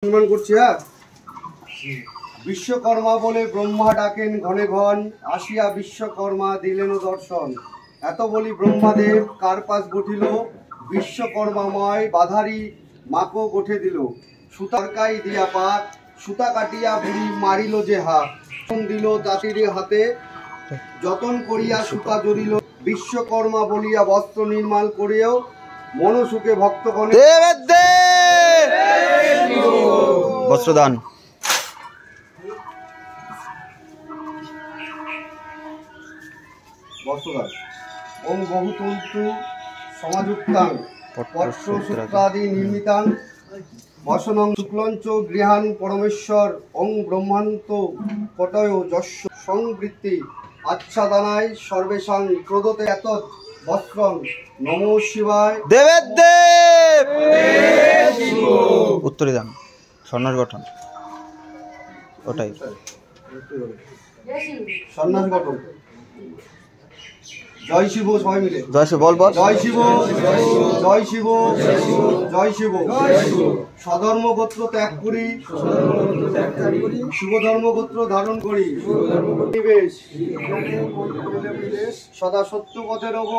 সম্মান করছি। হ্যাঁ, বিশ্বকর্মা বলে ব্রহ্মা ডাকেন ঘনে ঘন, আসিয়া বিশ্বকর্মা দিলেন দর্শন। এত বলি ব্রহ্মাদেব কার পাশ গঠিল, বিশ্বকর্মাময় বাধারি মাকো গঠে দিল। সুতারকাই দিয়া পাত, সুতা কাটিয়া বুড়ি মারিল যে হাত, দিল জাতির হাতে যতন করিয়া সুতা জড়িল। বিশ্বকর্মা বলিয়া বস্ত্র নির্মাণ করিয়াও মনসুখে ভক্তগণে বস্ত্রদান। বস্ত্রদান। ওম বহুতন্তু সমাযুক্তাং পট্টসূত্রাদি নির্মিতাং বসনং শুক্লঞ্চ গৃহান পরমেশ্বর ওং ব্রহ্মান্ত পটয় যস্য সংবৃত্তি আচ্ছাদনায় সর্বেষাং প্রদতে এতৎ বস্ত্রং নমো শিবায়। দেবের দেব উত্তরে দান সন্ন্যাস গঠন, ওটাই সন্ন্যাস গঠন। জয় শিব, সবাই মিলে জয় শিব বল বল। জয় শিব, জয় শিব, জয় শিব। স্বধর্মগোত্র ত্যাগ করি, শুভ ধর্মগোত্র ধারণ করি। নিবেশ সদা সত্য পথে রব,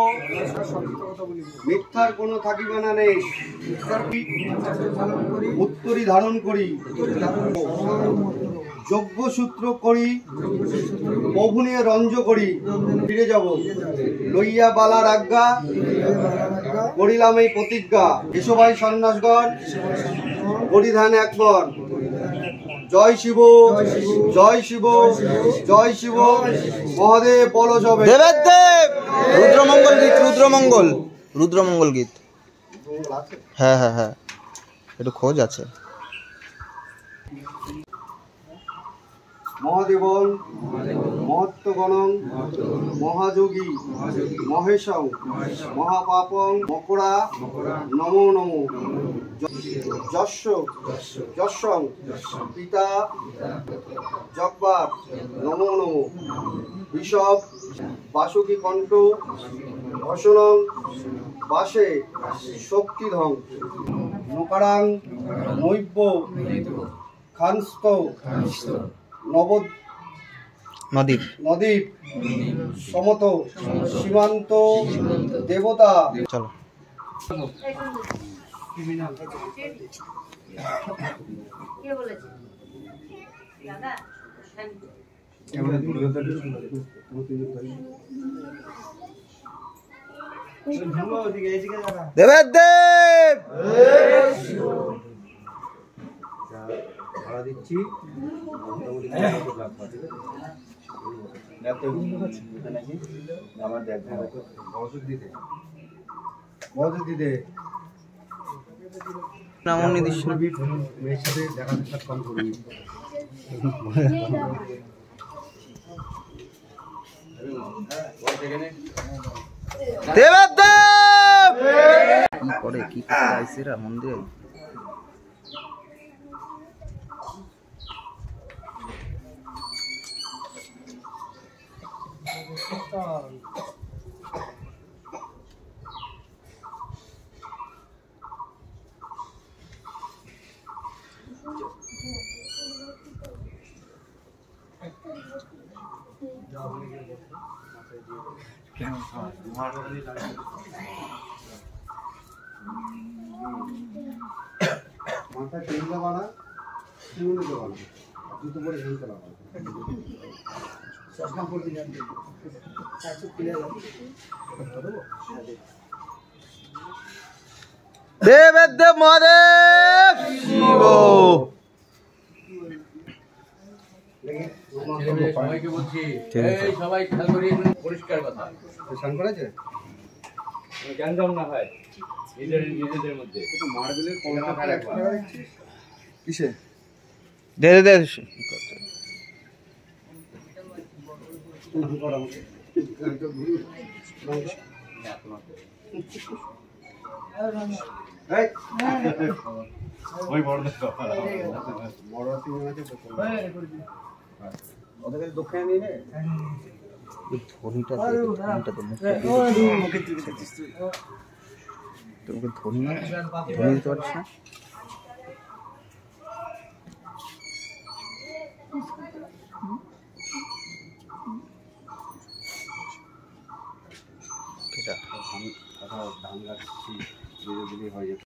মিথ্যার কোনো থাকিবে না নেই। উত্তরী ধারণ করি, যজ্ঞ সূত্র করি, প্রভু নিয়ে রঞ্জ করি। ফিরে যাব লইয়া বালার আজ্ঞা, করিলাম এই প্রতিজ্ঞা। এসো ভাই সন্ন্যাসগণ, পরিধান একবার। জয় শিব, জয় শিব, জয় শিব। মহাদেব বলো সবে। দেবের দেব রুদ্রমঙ্গল গীত, রুদ্রমঙ্গল, রুদ্রমঙ্গল গীত। হ্যাঁ হ্যাঁ হ্যাঁ, একটু খোঁজ আছে। মহাদেবং মহত্তগণং মহাযোগী মহেশং মহাপাপং মকরা নমো নমো। যস্য যস্যং পিতা জগবার নমো নমো। ঋষভ বাসুকী কণ্ঠ ভসনং বাসে শক্তিধং। নকারাং নৈব্য খানস্ত নবদ নদীপ নদীপ সমত সীমান্ত দেবতা। চলো দেবের দেব ভাড়া দিচ্ছি। আমার দেখ মজুদ দিতে মেয়ের সাথে দেখা সাক্ষাৎ কম করবি। দেবের দেব কি করে, কি করতে আইছে রা মন্দিরে। মাথায় তেল দেওয়া না, শিউলি দেওয়া না, জুতো পরে হেলতে লাগা। চশমা পড়তে জানতে দেবের দেব মহাদেব শিব। সবাইকে বলছি সবাই খেয়াল করি, পরিষ্কার কথা। স্নান করেছে গ্যাঞ্জাম না হয় নিজেদের মধ্যে। মার্বেলের কলকাতা কিসে দে দে দে ওই বড় ওদের দক্ষিণে নিয়ে নে। ধনিটা তো মুখে তোকে ধনি না, ধনি দিতে পারছিস না। ধান গাছ ধীরে ধীরে হয়ে যেত।